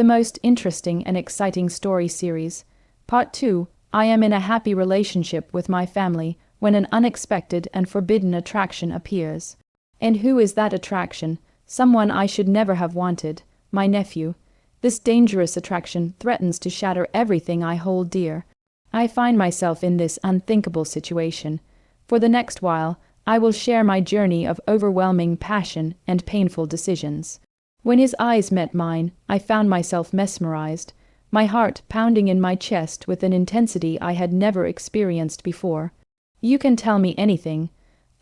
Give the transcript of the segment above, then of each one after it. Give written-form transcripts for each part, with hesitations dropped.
The most interesting and exciting story series. Part 2. I am in a happy relationship with my family when an unexpected and forbidden attraction appears. And who is that attraction? Someone I should never have wanted, my nephew. This dangerous attraction threatens to shatter everything I hold dear. I find myself in this unthinkable situation. For the next while, I will share my journey of overwhelming passion and painful decisions. When his eyes met mine, I found myself mesmerized, my heart pounding in my chest with an intensity I had never experienced before. "You can tell me anything,"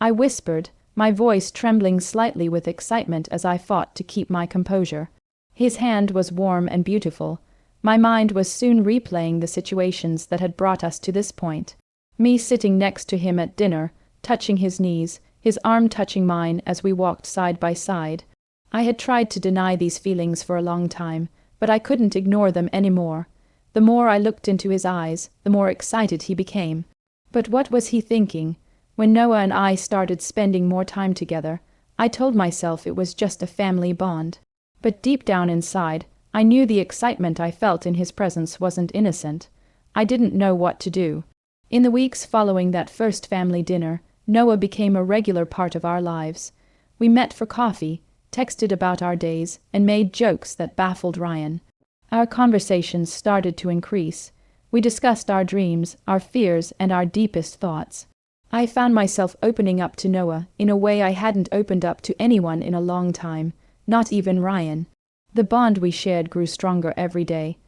I whispered, my voice trembling slightly with excitement as I fought to keep my composure. His hand was warm and beautiful. My mind was soon replaying the situations that had brought us to this point. Me sitting next to him at dinner, touching his knees, his arm touching mine as we walked side by side. I had tried to deny these feelings for a long time, but I couldn't ignore them anymore. The more I looked into his eyes, the more excited he became. But what was he thinking? When Noah and I started spending more time together, I told myself it was just a family bond. But deep down inside, I knew the excitement I felt in his presence wasn't innocent. I didn't know what to do. In the weeks following that first family dinner, Noah became a regular part of our lives. We met for coffee, texted about our days, and made jokes that baffled Ryan. Our conversations started to increase. We discussed our dreams, our fears, and our deepest thoughts. I found myself opening up to Noah in a way I hadn't opened up to anyone in a long time, not even Ryan. The bond we shared grew stronger every day.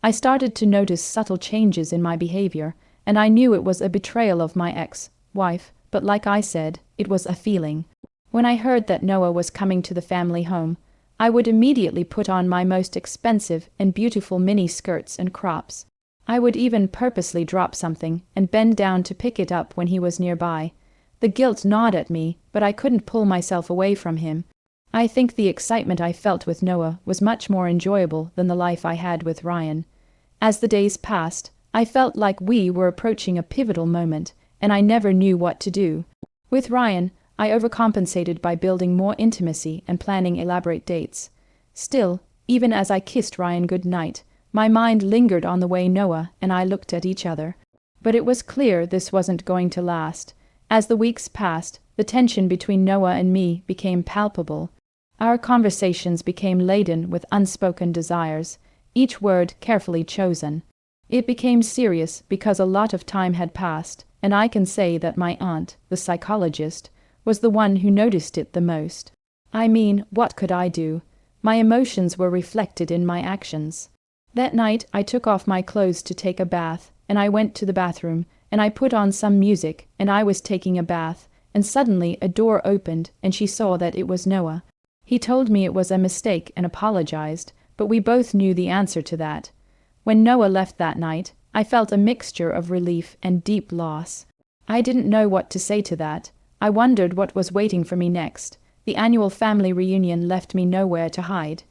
I started to notice subtle changes in my behavior, and I knew it was a betrayal of my ex-wife, but like I said, it was a feeling. When I heard that Noah was coming to the family home, I would immediately put on my most expensive and beautiful mini skirts and crops. I would even purposely drop something and bend down to pick it up when he was nearby. The guilt gnawed at me, but I couldn't pull myself away from him. I think the excitement I felt with Noah was much more enjoyable than the life I had with Ryan. As the days passed, I felt like we were approaching a pivotal moment, and I never knew what to do. With Ryan, I overcompensated by building more intimacy and planning elaborate dates. Still, even as I kissed Ryan good night, my mind lingered on the way Noah and I looked at each other. But it was clear this wasn't going to last. As the weeks passed, the tension between Noah and me became palpable. Our conversations became laden with unspoken desires, each word carefully chosen. It became serious because a lot of time had passed, and I can say that my aunt, the psychologist, was the one who noticed it the most. I mean, what could I do? My emotions were reflected in my actions. That night I took off my clothes to take a bath, and I went to the bathroom, and I put on some music, and I was taking a bath, and suddenly a door opened, and she saw that it was Noah. He told me it was a mistake and apologized, but we both knew the answer to that. When Noah left that night, I felt a mixture of relief and deep loss. I didn't know what to say to that. I wondered what was waiting for me next. The annual family reunion left me nowhere to hide.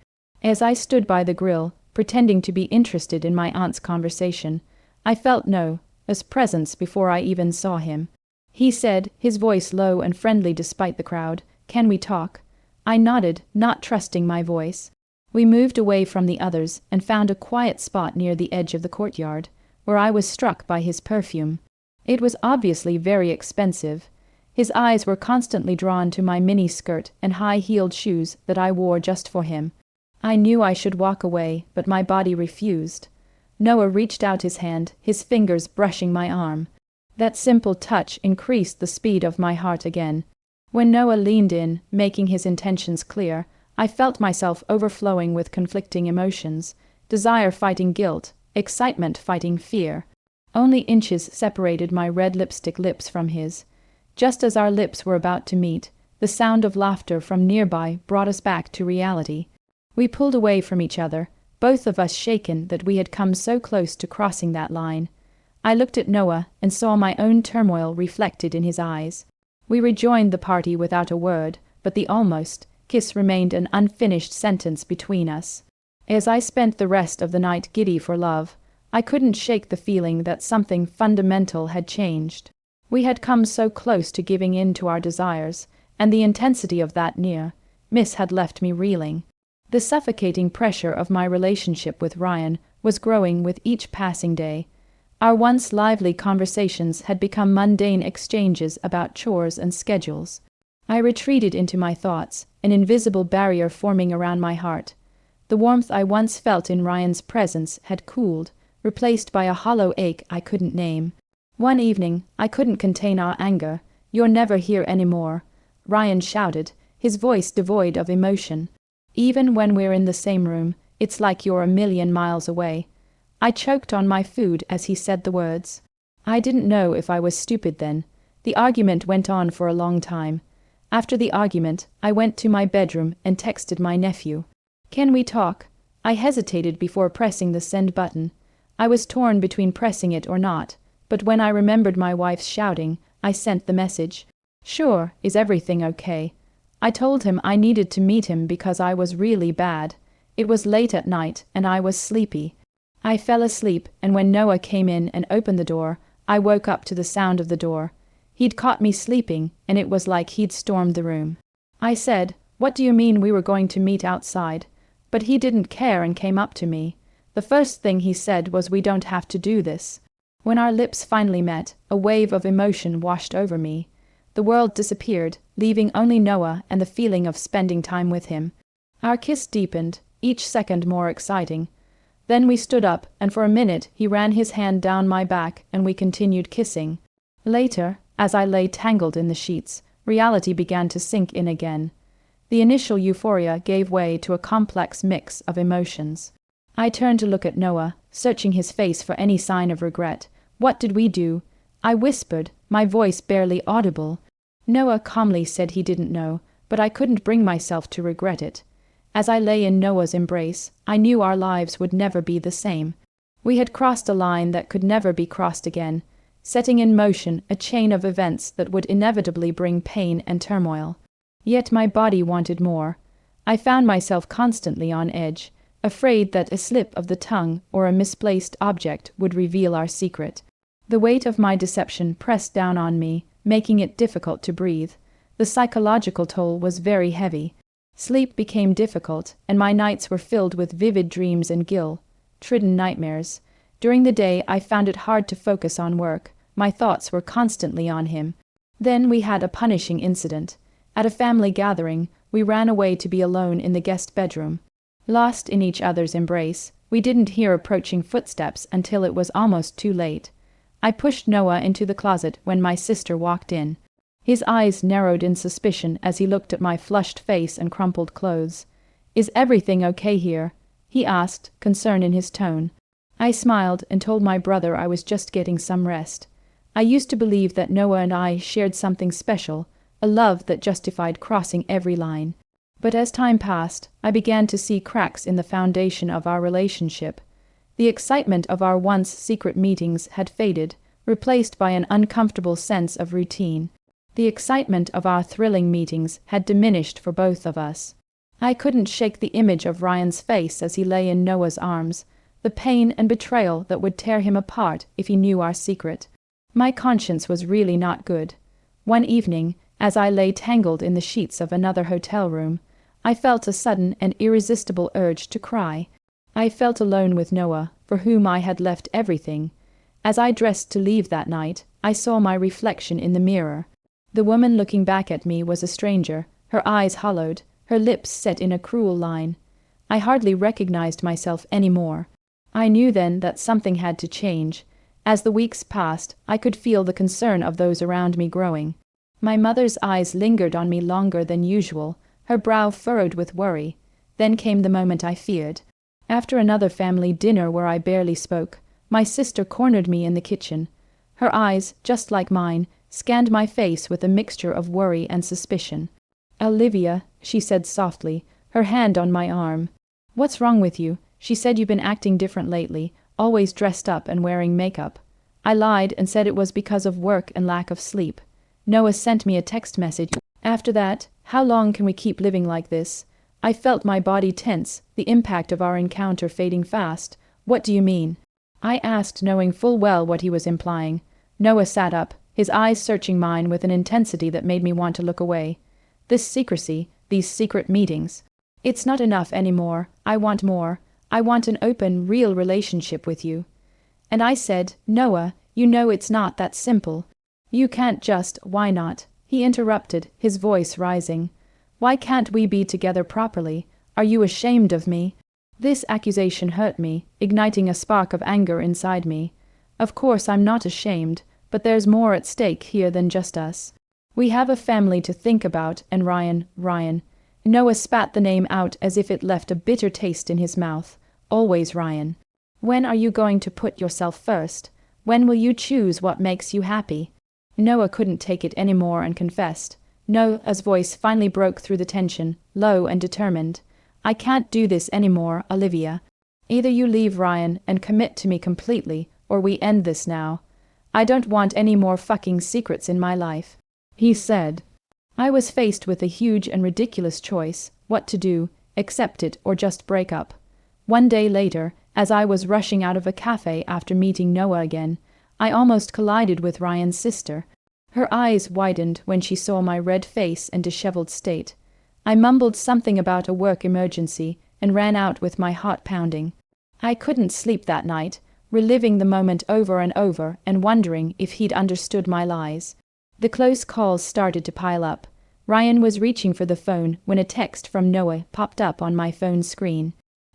As I stood by the grill, pretending to be interested in my aunt's conversation, I felt Noah's presence before I even saw him. He said, his voice low and friendly despite the crowd, "Can we talk?" I nodded, not trusting my voice. We moved away from the others and found a quiet spot near the edge of the courtyard, where I was struck by his perfume. It was obviously very expensive. His eyes were constantly drawn to my mini-skirt and high-heeled shoes that I wore just for him. I knew I should walk away, but my body refused. Noah reached out his hand, his fingers brushing my arm. That simple touch increased the speed of my heart again. When Noah leaned in, making his intentions clear, I felt myself overflowing with conflicting emotions, desire fighting guilt, excitement fighting fear. Only inches separated my red lipstick lips from his. Just as our lips were about to meet, the sound of laughter from nearby brought us back to reality. We pulled away from each other, both of us shaken that we had come so close to crossing that line. I looked at Noah and saw my own turmoil reflected in his eyes. We rejoined the party without a word, but the almost kiss remained an unfinished sentence between us. As I spent the rest of the night giddy for love, I couldn't shake the feeling that something fundamental had changed. We had come so close to giving in to our desires, and the intensity of that near miss had left me reeling. The suffocating pressure of my relationship with Ryan was growing with each passing day. Our once lively conversations had become mundane exchanges about chores and schedules. I retreated into my thoughts, an invisible barrier forming around my heart. The warmth I once felt in Ryan's presence had cooled, replaced by a hollow ache I couldn't name. One evening, I couldn't contain our anger. "You're never here anymore," Ryan shouted, his voice devoid of emotion. "Even when we're in the same room, it's like you're a million miles away." I choked on my food as he said the words. I didn't know if I was stupid then. The argument went on for a long time. After the argument, I went to my bedroom and texted my nephew. "Can we talk?" I hesitated before pressing the send button. I was torn between pressing it or not, but when I remembered my wife's shouting, I sent the message. "Sure, is everything okay?" I told him I needed to meet him because I was really bad. It was late at night and I was sleepy. I fell asleep, and when Noah came in and opened the door, I woke up to the sound of the door. He'd caught me sleeping, and it was like he'd stormed the room. I said, "What do you mean we were going to meet outside?" But he didn't care and came up to me. The first thing he said was, "We don't have to do this." When our lips finally met, a wave of emotion washed over me. The world disappeared, leaving only Noah and the feeling of spending time with him. Our kiss deepened, each second more exciting. Then we stood up, and for a minute he ran his hand down my back and we continued kissing. Later, as I lay tangled in the sheets, reality began to sink in again. The initial euphoria gave way to a complex mix of emotions. I turned to look at Noah, searching his face for any sign of regret. "What did we do?" I whispered, my voice barely audible. Noah calmly said he didn't know, but I couldn't bring myself to regret it. As I lay in Noah's embrace, I knew our lives would never be the same. We had crossed a line that could never be crossed again, setting in motion a chain of events that would inevitably bring pain and turmoil. Yet my body wanted more. I found myself constantly on edge, afraid that a slip of the tongue or a misplaced object would reveal our secret. The weight of my deception pressed down on me, making it difficult to breathe. The psychological toll was very heavy. Sleep became difficult, and my nights were filled with vivid dreams and guilt-ridden nightmares. During the day I found it hard to focus on work. My thoughts were constantly on him. Then we had a punishing incident. At a family gathering, we ran away to be alone in the guest bedroom. Lost in each other's embrace, we didn't hear approaching footsteps until it was almost too late. I pushed Noah into the closet when my sister walked in. His eyes narrowed in suspicion as he looked at my flushed face and crumpled clothes. "Is everything okay here?" he asked, concern in his tone. I smiled and told my brother I was just getting some rest. I used to believe that Noah and I shared something special, a love that justified crossing every line. But as time passed, I began to see cracks in the foundation of our relationship. The excitement of our once secret meetings had faded, replaced by an uncomfortable sense of routine. The excitement of our thrilling meetings had diminished for both of us. I couldn't shake the image of Ryan's face as he lay in Noah's arms, the pain and betrayal that would tear him apart if he knew our secret. My conscience was really not good. One evening, as I lay tangled in the sheets of another hotel room, I felt a sudden and irresistible urge to cry. I felt alone with Noah, for whom I had left everything. As I dressed to leave that night, I saw my reflection in the mirror. The woman looking back at me was a stranger, her eyes hollowed, her lips set in a cruel line. I hardly recognized myself any more. I knew then that something had to change. As the weeks passed, I could feel the concern of those around me growing. My mother's eyes lingered on me longer than usual, her brow furrowed with worry. Then came the moment I feared. After another family dinner where I barely spoke, my sister cornered me in the kitchen. Her eyes, just like mine, scanned my face with a mixture of worry and suspicion. "Olivia," she said softly, her hand on my arm. "What's wrong with you? She said you've been acting different lately, always dressed up and wearing makeup." I lied and said it was because of work and lack of sleep. Noah sent me a text message. After that, how long can we keep living like this? I felt my body tense, the impact of our encounter fading fast. "What do you mean?" I asked, knowing full well what he was implying. Noah sat up, his eyes searching mine with an intensity that made me want to look away. This secrecy, these secret meetings. It's not enough anymore. I want more. I want an open, real relationship with you. And I said, Noah, you know it's not that simple. You can't just, why not? He interrupted, his voice rising. Why can't we be together properly? Are you ashamed of me? This accusation hurt me, igniting a spark of anger inside me. Of course I'm not ashamed, but there's more at stake here than just us. We have a family to think about, and Ryan. Noah spat the name out as if it left a bitter taste in his mouth. Always Ryan. When are you going to put yourself first? When will you choose what makes you happy? Noah couldn't take it anymore and confessed. Noah's voice finally broke through the tension, low and determined. I can't do this anymore, Olivia. Either you leave Ryan and commit to me completely, or we end this now. I don't want any more fucking secrets in my life, he said. I was faced with a huge and ridiculous choice, what to do, accept it or just break up. One day later, as I was rushing out of a cafe after meeting Noah again, I almost collided with Ryan's sister. Her eyes widened when she saw my red face and disheveled state. I mumbled something about a work emergency and ran out with my heart pounding. I couldn't sleep that night, reliving the moment over and over and wondering if he'd understood my lies. The close calls started to pile up. Ryan was reaching for the phone when a text from Noah popped up on my phone screen.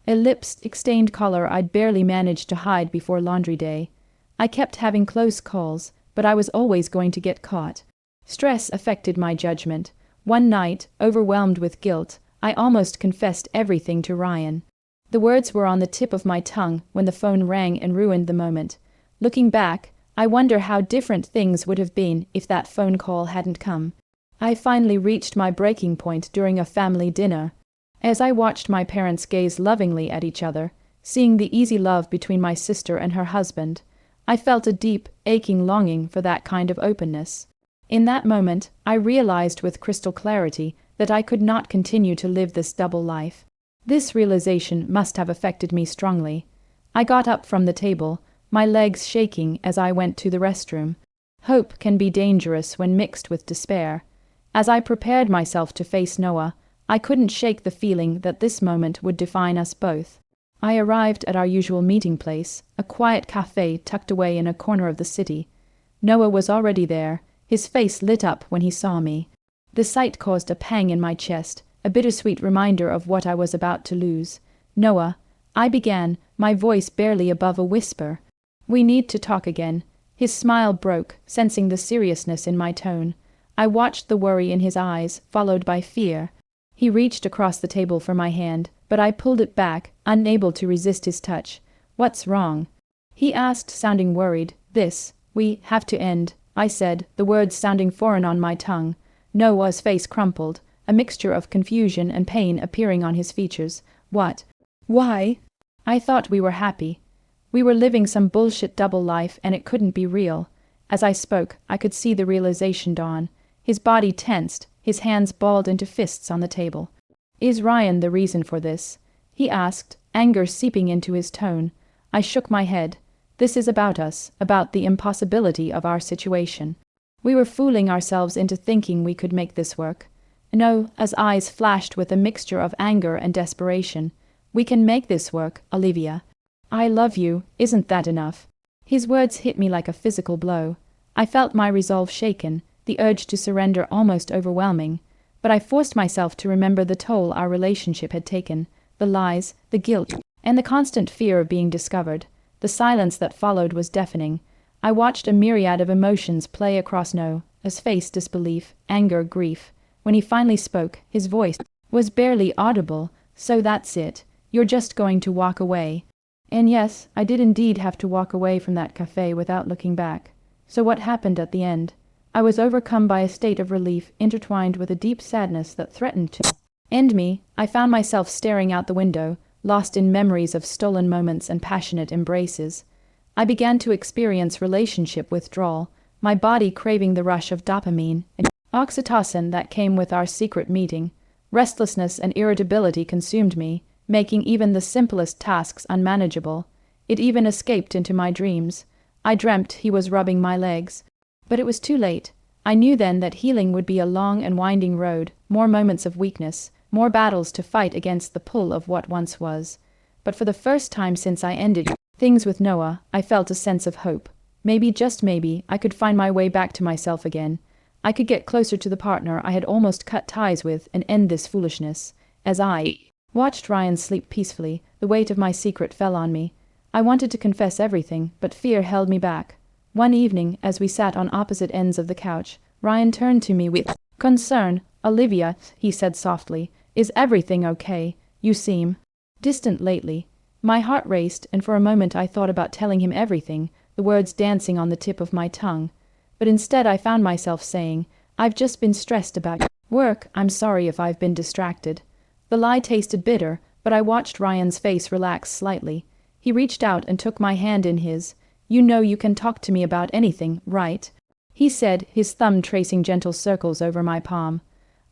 A lipstick-stained collar I'd barely managed to hide before laundry day. I kept having close calls, but I was always going to get caught. Stress affected my judgment. One night, overwhelmed with guilt, I almost confessed everything to Ryan. The words were on the tip of my tongue when the phone rang and ruined the moment. Looking back, I wonder how different things would have been if that phone call hadn't come. I finally reached my breaking point during a family dinner. As I watched my parents gaze lovingly at each other, seeing the easy love between my sister and her husband, I felt a deep, aching longing for that kind of openness. In that moment, I realized with crystal clarity that I could not continue to live this double life. This realization must have affected me strongly. I got up from the table, my legs shaking as I went to the restroom. Hope can be dangerous when mixed with despair. As I prepared myself to face Noah, I couldn't shake the feeling that this moment would define us both. I arrived at our usual meeting place, a quiet cafe tucked away in a corner of the city. Noah was already there, his face lit up when he saw me. The sight caused a pang in my chest, a bittersweet reminder of what I was about to lose. Noah, I began, my voice barely above a whisper. We need to talk again. His smile broke, sensing the seriousness in my tone. I watched the worry in his eyes, followed by fear. He reached across the table for my hand, but I pulled it back, unable to resist his touch. What's wrong? He asked, sounding worried. We have to end, I said, the words sounding foreign on my tongue. Noah's face crumpled, a mixture of confusion and pain appearing on his features. What? Why? I thought we were happy. We were living some bullshit double life and it couldn't be real. As I spoke, I could see the realization dawn. His body tensed, his hands balled into fists on the table. Is Ryan the reason for this? He asked, anger seeping into his tone. I shook my head. This is about us, about the impossibility of our situation. We were fooling ourselves into thinking we could make this work. Noah's eyes flashed with a mixture of anger and desperation. We can make this work, Olivia. I love you, isn't that enough? His words hit me like a physical blow. I felt my resolve shaken, the urge to surrender almost overwhelming. But I forced myself to remember the toll our relationship had taken, the lies, the guilt, and the constant fear of being discovered. The silence that followed was deafening. I watched a myriad of emotions play across Noah's face, disbelief, anger, grief. When he finally spoke, his voice was barely audible. So that's it. You're just going to walk away. And yes, I did indeed have to walk away from that cafe without looking back. So what happened at the end? I was overcome by a state of relief intertwined with a deep sadness that threatened to end me. I found myself staring out the window, lost in memories of stolen moments and passionate embraces. I began to experience relationship withdrawal, my body craving the rush of dopamine and oxytocin that came with our secret meeting. Restlessness and irritability consumed me, making even the simplest tasks unmanageable. It even escaped into my dreams. I dreamt he was rubbing my legs. But it was too late. I knew then that healing would be a long and winding road, more moments of weakness, more battles to fight against the pull of what once was. But for the first time since I ended things with Noah, I felt a sense of hope. Maybe, just maybe, I could find my way back to myself again. I could get closer to the partner I had almost cut ties with and end this foolishness. As I watched Ryan sleep peacefully, the weight of my secret fell on me. I wanted to confess everything, but fear held me back. One evening, as we sat on opposite ends of the couch, Ryan turned to me with concern. "Olivia," he said softly, "is everything okay? You seem distant lately." My heart raced, and for a moment I thought about telling him everything, the words dancing on the tip of my tongue. But instead I found myself saying, "I've just been stressed about work. I'm sorry if I've been distracted." The lie tasted bitter, but I watched Ryan's face relax slightly. He reached out and took my hand in his. "You know you can talk to me about anything, right?" he said, his thumb tracing gentle circles over my palm.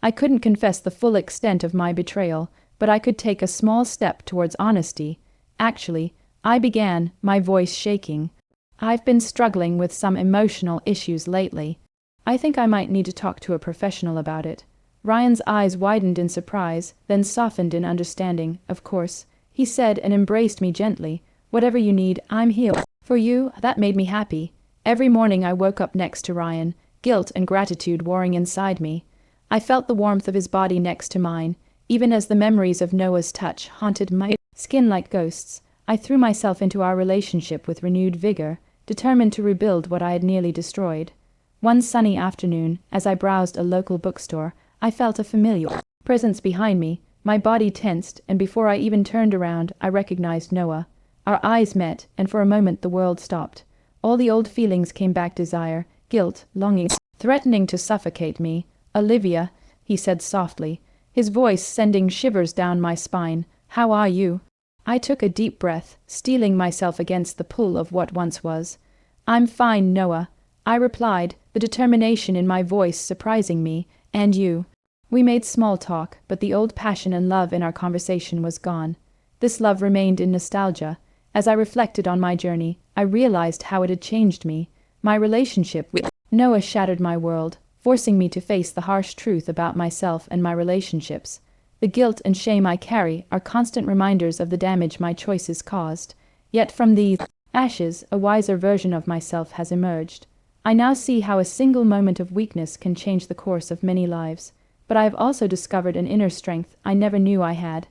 I couldn't confess the full extent of my betrayal, but I could take a small step towards honesty. "Actually," I began, my voice shaking, "I've been struggling with some emotional issues lately. I think I might need to talk to a professional about it." Ryan's eyes widened in surprise, then softened in understanding. "Of course," he said, and embraced me gently. "Whatever you need, I'm here for you." That made me happy. Every morning I woke up next to Ryan, guilt and gratitude warring inside me. I felt the warmth of his body next to mine, even as the memories of Noah's touch haunted my skin like ghosts. I threw myself into our relationship with renewed vigor, determined to rebuild what I had nearly destroyed. One sunny afternoon, as I browsed a local bookstore, I felt a familiar presence behind me. My body tensed, and before I even turned around, I recognized Noah. Our eyes met, and for a moment the world stopped. All the old feelings came back: desire, guilt, longing, threatening to suffocate me. "Olivia," he said softly, his voice sending shivers down my spine. "How are you?" I took a deep breath, steeling myself against the pull of what once was. "I'm fine, Noah," I replied, the determination in my voice surprising me. "And you?" We made small talk, but the old passion and love in our conversation was gone. This love remained in nostalgia. As I reflected on my journey, I realized how it had changed me. My relationship with Noah shattered my world, forcing me to face the harsh truth about myself and my relationships. The guilt and shame I carry are constant reminders of the damage my choices caused. Yet from these ashes, a wiser version of myself has emerged. I now see how a single moment of weakness can change the course of many lives. But I have also discovered an inner strength I never knew I had.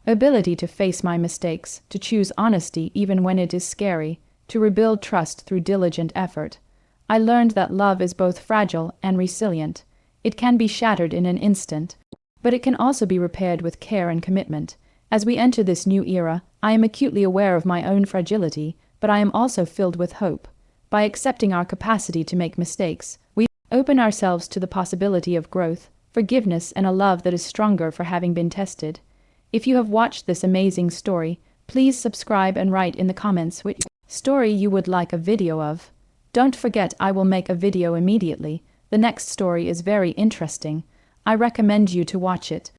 Ability to face my mistakes, to choose honesty even when it is scary, to rebuild trust through diligent effort. I learned that love is both fragile and resilient. It can be shattered in an instant, but it can also be repaired with care and commitment. As we enter this new era, I am acutely aware of my own fragility, but I am also filled with hope. By accepting our capacity to make mistakes, we open ourselves to the possibility of growth, forgiveness, and a love that is stronger for having been tested. If you have watched this amazing story, please subscribe and write in the comments which story you would like a video of. Don't forget, I will make a video immediately. The next story is very interesting. I recommend you to watch it.